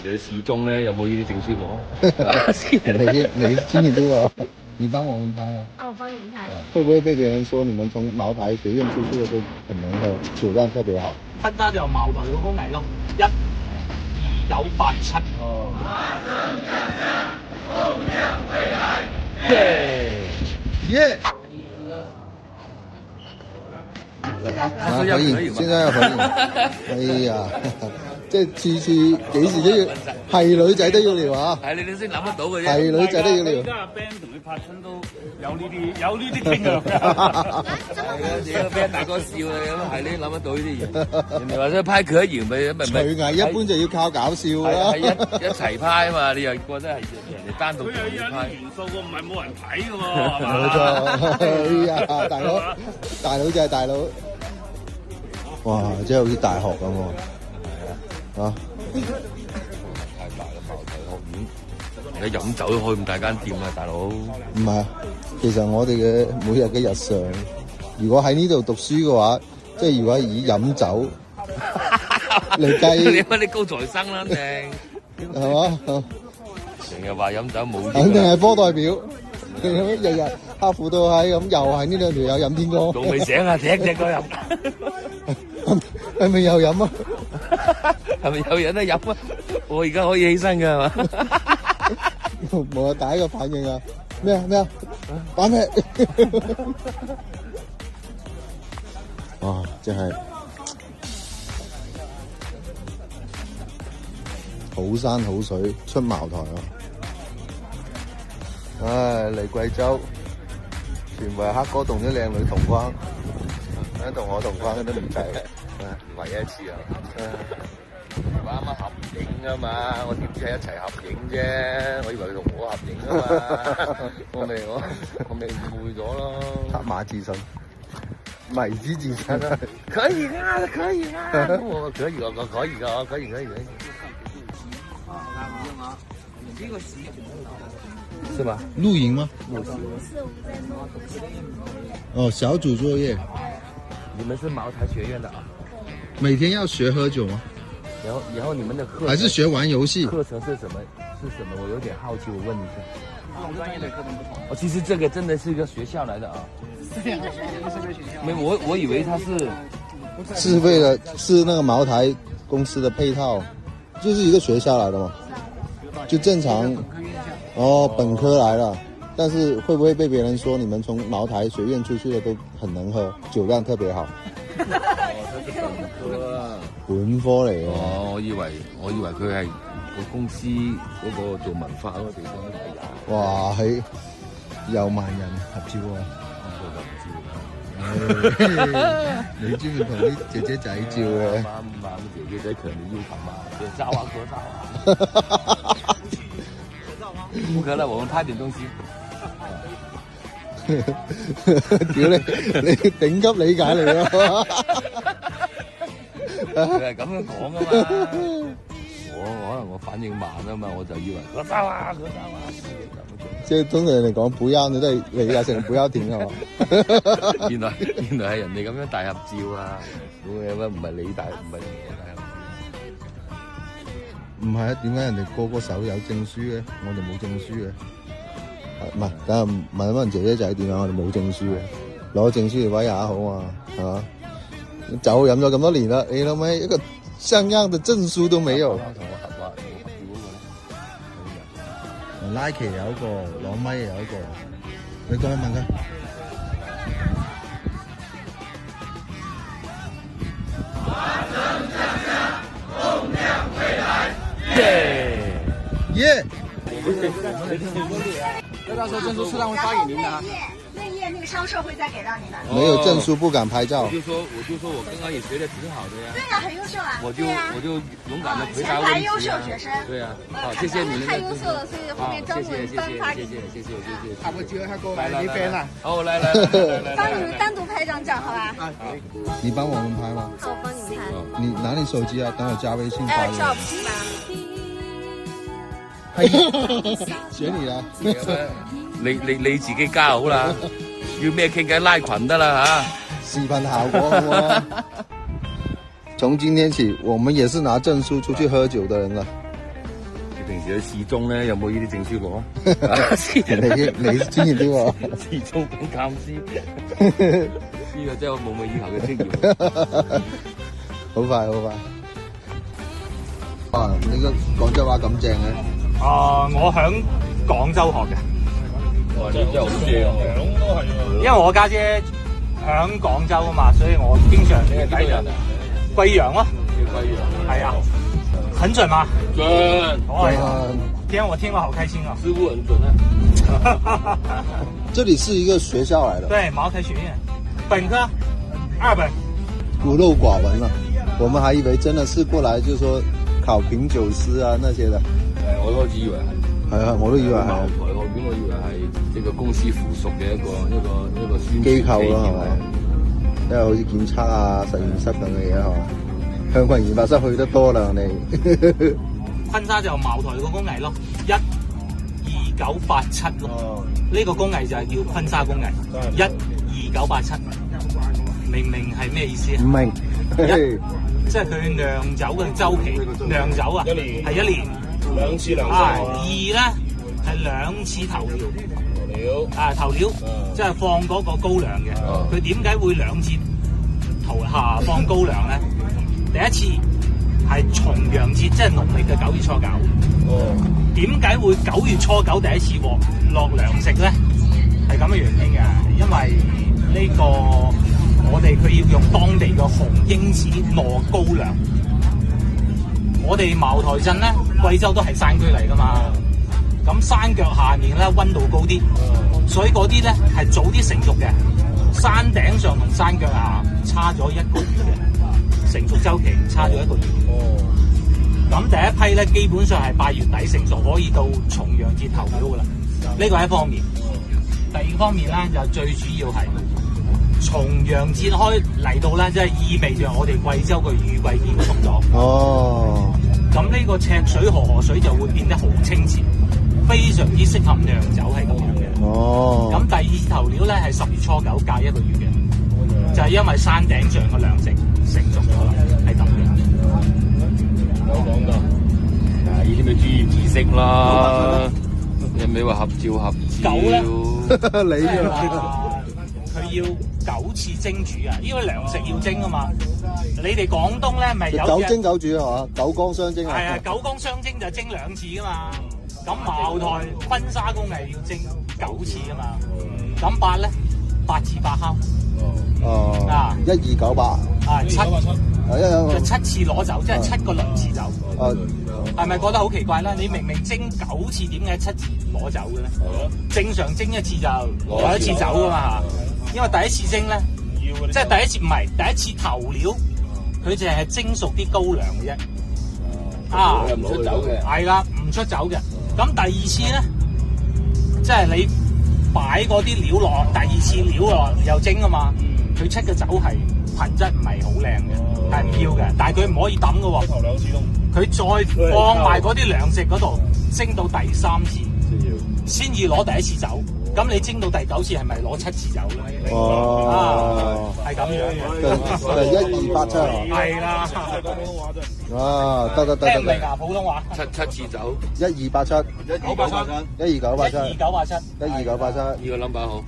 你市中咧有冇呢啲證書喎？你今年都有，你幫我們拍啊？我幫你們拍。會不會被別人說你們從茅台學院出去的都很能喝，酒量特別好？分家就茅台嗰個嚟咯，1987。哦。耶！啊，合影，現在要合影。哎呀，即係次次幾時都要，係女仔都要撩啊！係你哋先諗得到嘅啫。係女仔都要撩。而家阿 Ben 同佢拍親都有呢啲傾向㗎。係啊，自己個 friend 大哥笑啊，咁係你諗得到呢啲嘢。人哋話想拍佢一樣咪徐藝一般就要靠搞笑啦。係一齊拍啊嘛，你又覺得係人哋單獨佢有啲拍。元素喎，唔係冇人睇㗎喎，係嘛？冇錯，哎呀，大佬就係大佬。哇，真係好似大學咁喎。啊！太大啦，茅台學院，而家飲酒都開咁大間店啊，大佬。唔係啊，其實我哋嘅每日嘅日常，如果喺呢度讀書嘅話，即係如果以飲酒嚟計，你乜你高材生啦，定係嘛？成日話飲酒冇。肯定係科代表，日日刻苦到閪咁，又係呢兩條友飲天光。仲未醒啊？踢隻個飲。係咪又飲啊？係咪有人得飲啊？我而家可以起身㗎係嘛？冇啊！第一個反應啊！咩啊？玩咩？哇！真係好山好水出茅台啊！唉，嚟貴州全部係黑哥同啲靚女同框，同我同框都唔計，唯一一次啊！啱啱合影啊嘛，我點知係一齊合影啫？我以為佢同我合影啊嘛，我咪誤會咗咯。黑馬自信，迷之自信啊！可以啊，可以啊，我可以㗎，我可以㗎，可以。是吧？露營嗎？哦，小組作業。你們是茅台學院的啊？每天要學喝酒嗎？然後你們的課程還是學玩遊戲？課程是什麼？我有點好奇，我問你一下。不同專業的課程不同。哦，其實這個真的是一個學校來的啊。是一個學校。沒，我以為它是為了是那個茅台公司的配套，就是一個學校來的嘛，就正常。哦，本科來了，但是會不會被別人說你們從茅台學院出去的都很能喝，酒量特別好？本科嚟喎。哦，我以為佢係個公司嗰個做文化嗰個地方都係有。哇，係有萬人合照喎。你專門同啲姐姐仔照嘅。啱，姐姐仔強烈要求嘛，照啊，合照啊。不可能，我們拍點東西。屌你頂級理解嚟咯。佢係咁樣講噶嘛？可能我反應慢啊嘛，我就以為合照啊。即係通常人哋講不要，你都係理解成不要停係嘛？原來係人哋咁樣大合照啊！唔係你大，唔係我大合照。唔係啊？點解人哋個手有證書嘅，我哋冇證書嘅？唔係，等下問一問姐姐仔點樣？我哋冇證書嘅，攞證書嚟威下好嘛？係嘛？酒飲咗咁多年啦，你諗下一個像樣嘅證書都沒有。同我合照嗰個咧Nike 有一個，攞咪有一個，你過去問佢。耶！那到時候證書是讓會發給您的啊。那個商社會再給到你們。沒有證書不敢拍照。我就說我剛剛也學得挺好的呀。對呀，很優秀啊。我就勇敢的回答前排優秀學生。對啊，好，謝謝你們。太優秀了，所以後面專門頒發給你。謝謝。我叫他過來，你 friend 啦。好，來。幫你們單獨拍張照，好吧？你幫我們拍嗎？我幫你們拍。你拿你手機啊，等我加微信發照你。片吧。學你啦。你自己加好啦，要咩傾偈拉群得啦視頻效果好啊。從今天起，我們也是拿證書出去喝酒的人了。嘅士中咧，有冇呢啲證書攞？你專業啲喎，士中品鑑師，呢個真係我夢寐以求嘅職業。好快好快。啊！你個廣州話咁正嘅？我響廣州學嘅，哇！真係好正，因為我家姐響廣州啊嘛，所以我經常你係邊度人啊？貴陽咯，叫貴陽。係啊，很準嗎？準。哎呀，今天我聽了好開心啊！師傅很準啊。這裡是一個學校來的，對，茅台學院，本科2本。孤陋寡聞了，我們還以為真的是過來就是說考品酒師啊那些的。我開始以為係。係啊，我都以為係。茅台學院，我以為係呢個公司附屬嘅一個宣傳機構咯，係嘛？因為好似檢測啊、實驗室咁嘅嘢係嘛？香港研發室去得多啦，你。昆沙就茅台個工藝咯，12987咯，呢個工藝就係叫昆沙工藝，12987，明明係咩意思啊？唔明。即係佢釀酒嘅周期，釀酒啊，係1年2次釀，2咧係2次頭療，頭療，即係放嗰個高粱嘅。佢點解會2次頭下放高粱咧？第一次係重陽節，即係農曆嘅9月初9。點解會9月初9第一次落糧食咧？係咁嘅原因嘅，因為呢個佢要用當地嘅紅英子糯高粱。我哋茅台鎮咧，貴州都係山區嚟噶嘛，咁山腳下面咧溫度高啲，所以嗰啲咧係早啲成熟嘅。山頂上同山腳下差咗1個月嘅成熟周期，差咗1個月。咁第一批咧，基本上係8月底成熟，可以到重陽節頭料噶啦。呢個係一方面。第二方面咧，就最主要係重陽節開嚟到咧，即係意味着我哋貴州嘅雨季結束咗。哦。咁呢個赤水河水就會變得好清澈，非常之適合釀酒，係咁樣嘅。哦。咁第二頭料咧係10月初9隔1個月嘅，就係因為山頂上嘅糧食成熟咗啦，係咁嘅。有講到，呢啲咪專業知識啦。有冇話合照？狗咧，你佢要9次蒸煮啊！因為糧食要蒸啊嘛。你哋廣東咧咪有9蒸9煮係嘛？9缸雙蒸啊。係啊，9缸雙蒸就蒸2次噶嘛。咁茅台婚紗工藝要蒸9次噶嘛。咁8咧8次8烤。哦。啊，1298。啊7。就7次攞走，即係7個輪次走。係咪覺得好奇怪咧？你明明蒸9次，點解7次攞走嘅咧？正常蒸1次就攞1次走噶嘛。因為第一次蒸咧，即係第一次唔係第一次頭料，佢淨係蒸熟啲高粱嘅啫。唔出酒嘅。係啦，唔出酒嘅。咁第二次咧，即係你擺嗰啲料落，第二次料落又蒸啊嘛。佢出嘅酒係品質唔係好靚嘅，係唔要嘅。但係佢唔可以抌嘅喎。頭2次都。佢再放埋嗰啲糧食嗰度，蒸到第3次，先至攞第一次走。咁你蒸到第9次係咪攞7次走咧？哦，係咁樣。1287啊。係啦。啊，得。聽唔明啊？普通話。7次走。1287。1297。 1297。 1297。1297。呢個 number 好。